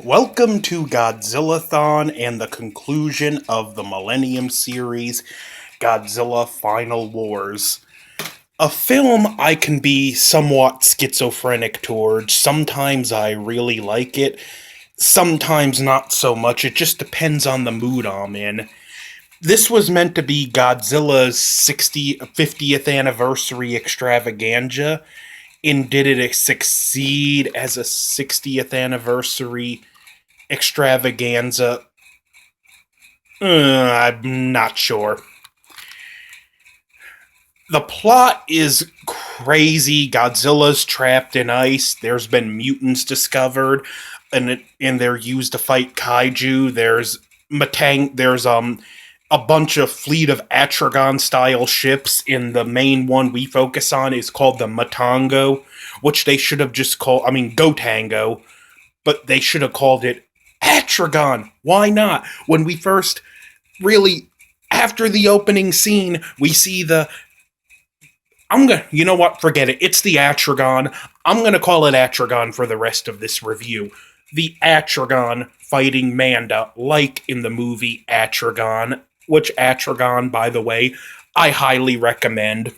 Welcome to Godzilla-THON and the conclusion of the Millennium series, Godzilla Final Wars. A film I can be somewhat schizophrenic towards. Sometimes I really like it, sometimes not so much. It just depends on the mood I'm in. This was meant to be Godzilla's 50th anniversary extravaganza, and did it succeed as a 60th anniversary extravaganza? I'm not sure. The plot is crazy. Godzilla's trapped in ice. There's been mutants discovered, and they're used to fight kaiju. There's a bunch of fleet of Atragon style ships, and the main one we focus on is called the Matango, which they should have just called, Gotango, but they should have called it Atragon. Why not? When we first really, after the opening scene, we see you know what, forget it. It's the Atragon. I'm gonna call it Atragon for the rest of this review. The Atragon fighting Manda, like in the movie Atragon, which Atragon, by the way, I highly recommend.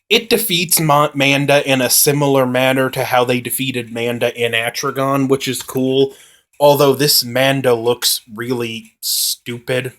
It defeats Manda in a similar manner to how they defeated Manda in Atragon, which is cool. Although this Manda looks really stupid,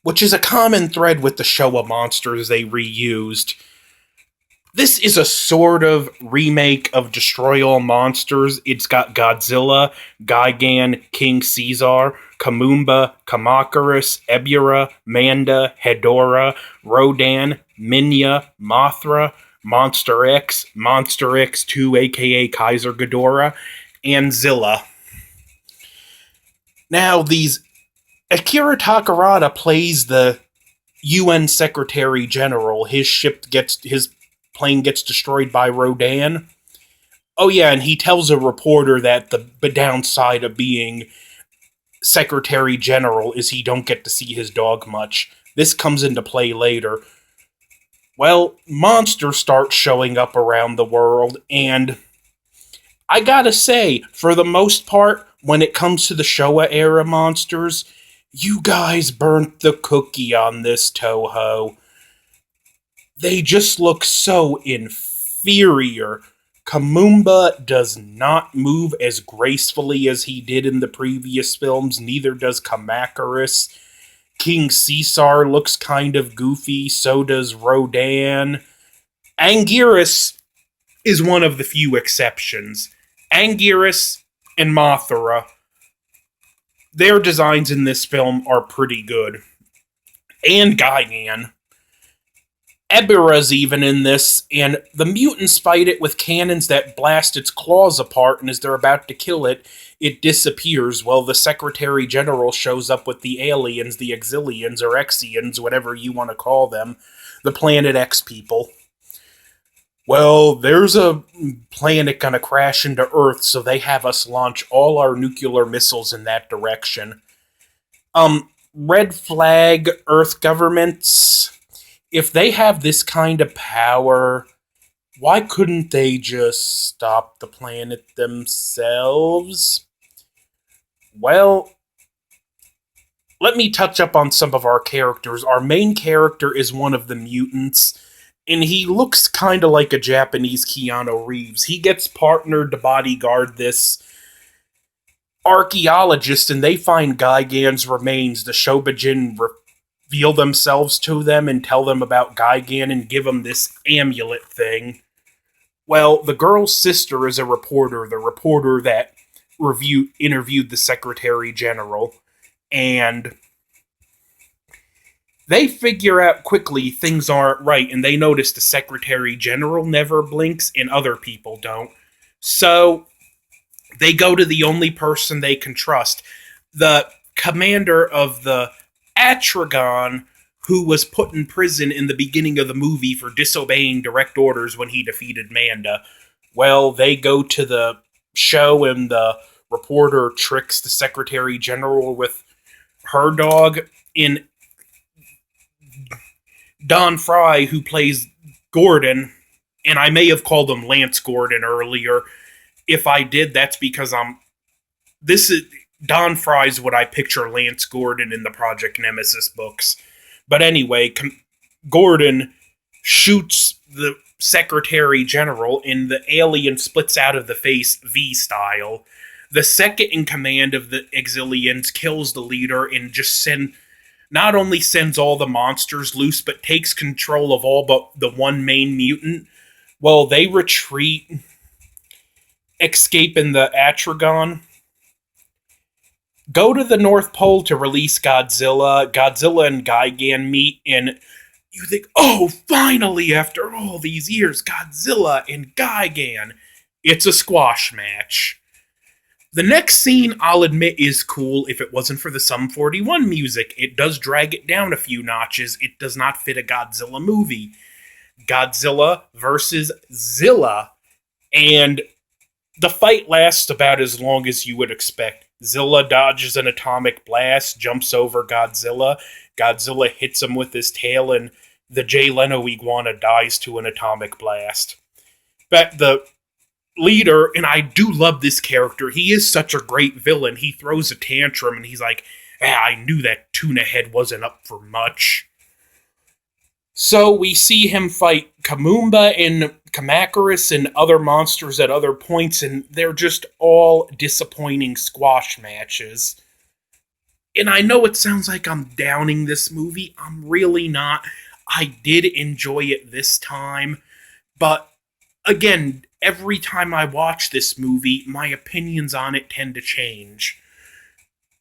which is a common thread with the Showa monsters they reused. This is a sort of remake of Destroy All Monsters. It's got Godzilla, Gigan, King Caesar, Kamumba, Kamakarus, Ebura, Manda, Hedorah, Rodan, Minya, Mothra, Monster X, Monster X2 aka Kaiser Ghidorah, and Zilla. Now, Akira Takarada plays the UN Secretary General. His plane gets destroyed by Rodan. Oh yeah, and he tells a reporter that the downside of being Secretary General is he don't get to see his dog much. This comes into play later. Well, monsters start showing up around the world, and I gotta say, for the most part, when it comes to the Showa era monsters, you guys burnt the cookie on this, Toho. They just look so inferior. Kamumba does not move as gracefully as he did in the previous films, neither does Kamakarus. King Caesar looks kind of goofy, so does Rodan. Anguirus is one of the few exceptions. Anguirus and Mothra, their designs in this film are pretty good. And Gigan. Ebura's even in this, and the mutants fight it with cannons that blast its claws apart, and as they're about to kill it, it disappears. Well, the Secretary General shows up with the aliens, the Exilians, or Exians, whatever you want to call them, the Planet X people. Well, there's a planet gonna crash into Earth, so they have us launch all our nuclear missiles in that direction. Red flag Earth governments, if they have this kind of power, why couldn't they just stop the planet themselves? Well, let me touch up on some of our characters. Our main character is one of the mutants, and he looks kind of like a Japanese Keanu Reeves. He gets partnered to bodyguard this archaeologist, and they find Gigan's remains. The Shobijin reveal themselves to them and tell them about Gigan and give them this amulet thing. Well, the girl's sister is a reporter, the reporter that interviewed the Secretary General, and they figure out quickly things aren't right, and they notice the Secretary General never blinks and other people don't. So they go to the only person they can trust, the commander of the Atragon, who was put in prison in the beginning of the movie for disobeying direct orders when he defeated Manda. Well, they go to the show, and the reporter tricks the Secretary General with her dog. In Don Fry, who plays Gordon, and I may have called him Lance Gordon earlier. If I did, that's because I'm this is Don Fry's what I picture Lance Gordon in the Project Nemesis books. But anyway, Gordon shoots the Secretary General, and the alien splits out of the face V style. The second in command of the Exilians kills the leader and not only sends all the monsters loose, but takes control of all but the one main mutant. Well, they retreat, escape in the Atragon, go to the North Pole to release Godzilla. Godzilla and Gigan meet, and you think, oh, finally, after all these years, Godzilla and Gigan. It's a squash match. The next scene, I'll admit, is cool if it wasn't for the Sum 41 music. It does drag it down a few notches. It does not fit a Godzilla movie. Godzilla versus Zilla. And the fight lasts about as long as you would expect. Zilla dodges an atomic blast, jumps over Godzilla. Godzilla hits him with his tail, and the Jay Leno iguana dies to an atomic blast. But the leader, and I do love this character, he is such a great villain. He throws a tantrum, and he's like, I knew that Tuna Head wasn't up for much. So we see him fight Kamumba and Kamakarus and other monsters at other points, and they're just all disappointing squash matches. And I know it sounds like I'm downing this movie. I'm really not. I did enjoy it this time. But, again, every time I watch this movie, my opinions on it tend to change.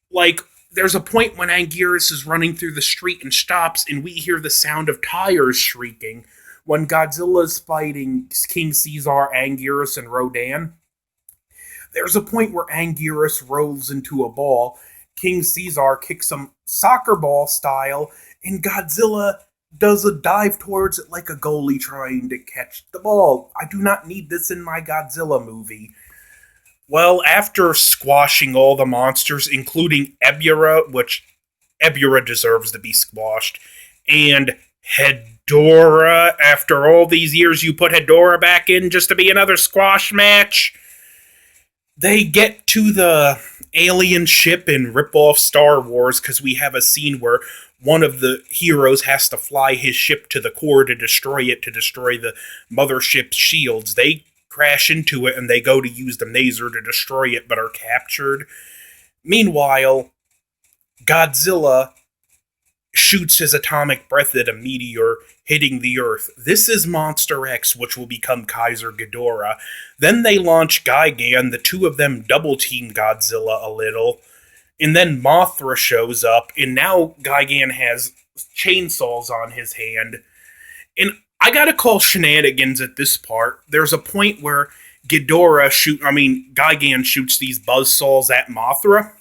Like, there's a point when Anguirus is running through the street and stops, and we hear the sound of tires shrieking. When Godzilla's fighting King Caesar, Anguirus, and Rodan, there's a point where Anguirus rolls into a ball, King Caesar kicks him soccer ball style, and Godzilla does a dive towards it like a goalie trying to catch the ball. I do not need this in my Godzilla movie. Well, after squashing all the monsters, including Ebura, which Ebura deserves to be squashed, and Hedorah, after all these years you put Hedorah back in just to be another squash match, they get to the alien ship and rip off Star Wars, because we have a scene where one of the heroes has to fly his ship to the core to destroy the mothership's shields. They crash into it, and they go to use the Maser to destroy it, but are captured. Meanwhile, Godzilla shoots his atomic breath at a meteor, hitting the Earth. This is Monster X, which will become Kaiser Ghidorah. Then they launch Gigan, the two of them double-team Godzilla a little, and then Mothra shows up, and now Gigan has chainsaws on his hand. And I gotta call shenanigans at this part. There's a point where Gigan shoots these buzzsaws at Mothra.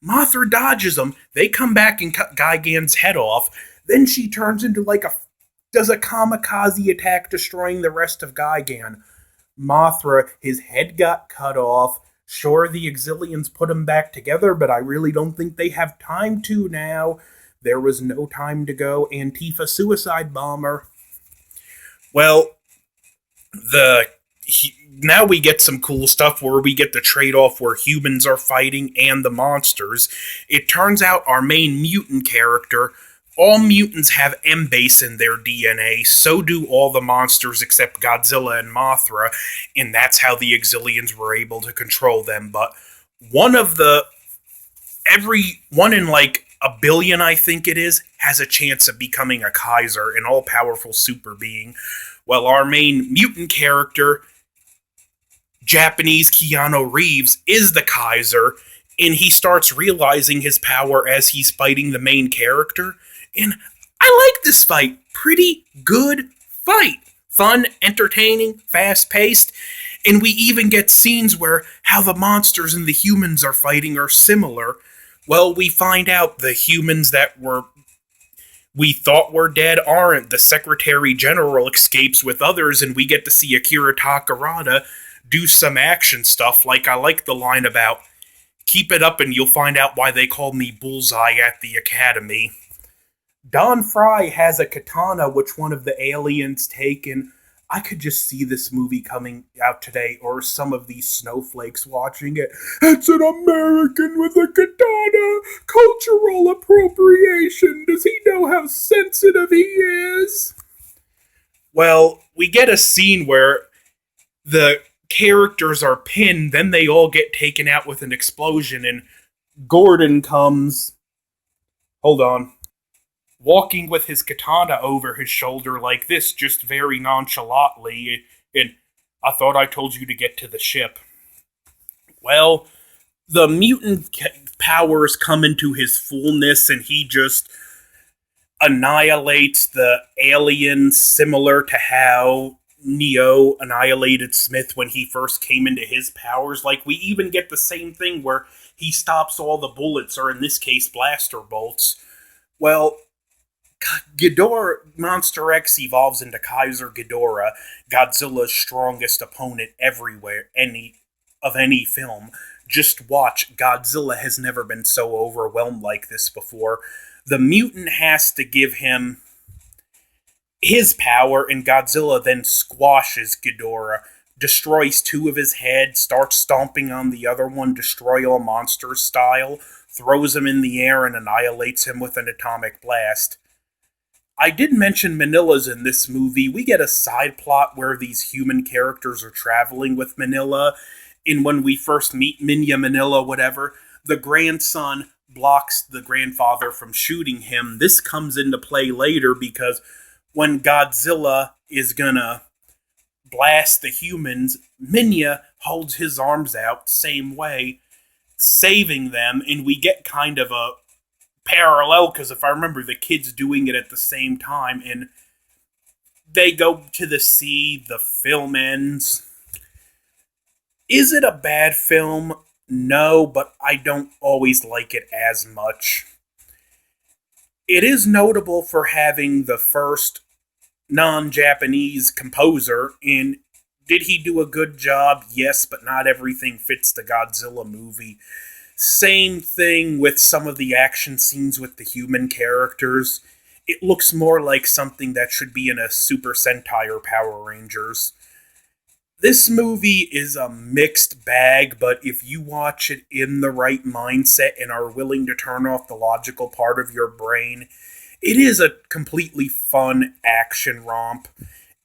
Mothra dodges them. They come back and cut Gigan's head off. Then she turns into does a kamikaze attack, destroying the rest of Gigan. Mothra, his head got cut off. Sure, the Exilians put him back together, but I really don't think they have time to now. There was no time to go. Antifa suicide bomber. Well, now we get some cool stuff where we get the trade-off where humans are fighting and the monsters. It turns out our main mutant character, all mutants have M-base in their DNA, so do all the monsters except Godzilla and Mothra, and that's how the Exilians were able to control them. But one in a billion, I think it is, has a chance of becoming a Kaiser, an all-powerful super being. Well, our main mutant character, Japanese Keanu Reeves, is the Kaiser, and he starts realizing his power as he's fighting the main character. And I like this fight. Pretty good fight. Fun, entertaining, fast-paced. And we even get scenes where how the monsters and the humans are fighting are similar. Well, we find out the humans that we thought were dead aren't. The Secretary General escapes with others, and we get to see Akira Takarada do some action stuff. Like, I like the line about, keep it up and you'll find out why they called me Bullseye at the Academy. Don Fry has a katana which one of the aliens take, and I could just see this movie coming out today, or some of these snowflakes watching it. It's an American with a katana! Cultural appropriation! Does he know how sensitive he is? Well, we get a scene where the characters are pinned, then they all get taken out with an explosion, and Gordon comes. Hold on. Walking with his katana over his shoulder like this, just very nonchalantly, and I thought I told you to get to the ship. Well, the mutant powers come into his fullness, and he just annihilates the aliens, similar to how Neo annihilated Smith when he first came into his powers. Like, we even get the same thing where he stops all the bullets, or in this case, blaster bolts. Well, Ghidorah, Monster X evolves into Kaiser Ghidorah, Godzilla's strongest opponent everywhere, any film. Just watch, Godzilla has never been so overwhelmed like this before. The mutant has to give him his power, and Godzilla then squashes Ghidorah, destroys two of his heads, starts stomping on the other one, Destroy All Monsters style, throws him in the air and annihilates him with an atomic blast. I did mention Manila's in this movie. We get a side plot where these human characters are traveling with Manila, and when we first meet Minya Manila, whatever, the grandson blocks the grandfather from shooting him. This comes into play later because when Godzilla is gonna blast the humans, Minya holds his arms out, same way, saving them, and we get kind of a parallel, because if I remember, the kids doing it at the same time, and they go to the sea, the film ends. Is it a bad film? No, but I don't always like it as much. It is notable for having the first non-Japanese composer, and did he do a good job? Yes, but not everything fits the Godzilla movie. Same thing with some of the action scenes with the human characters. It looks more like something that should be in a Super Sentai or Power Rangers. This movie is a mixed bag, but if you watch it in the right mindset and are willing to turn off the logical part of your brain, it is a completely fun action romp.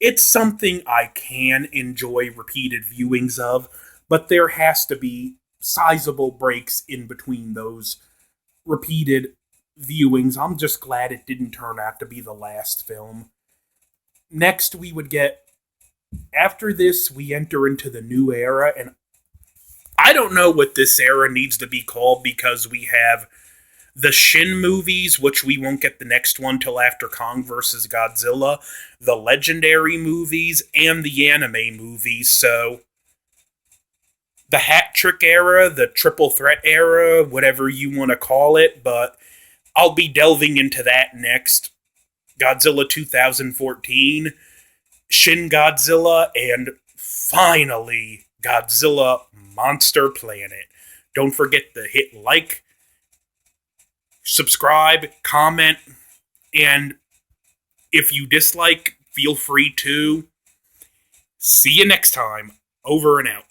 It's something I can enjoy repeated viewings of, but there has to be sizable breaks in between those repeated viewings. I'm just glad it didn't turn out to be the last film. Next, we would get, after this, we enter into the new era, and I don't know what this era needs to be called, because we have the Shin movies, which we won't get the next one till after Kong vs. Godzilla, the Legendary movies, and the anime movies, so the hat trick era, the triple threat era, whatever you want to call it, but I'll be delving into that next. Godzilla 2014, Shin Godzilla, and finally, Godzilla Monster Planet. Don't forget to hit like, subscribe, comment, and if you dislike, feel free to. See you next time. Over and out.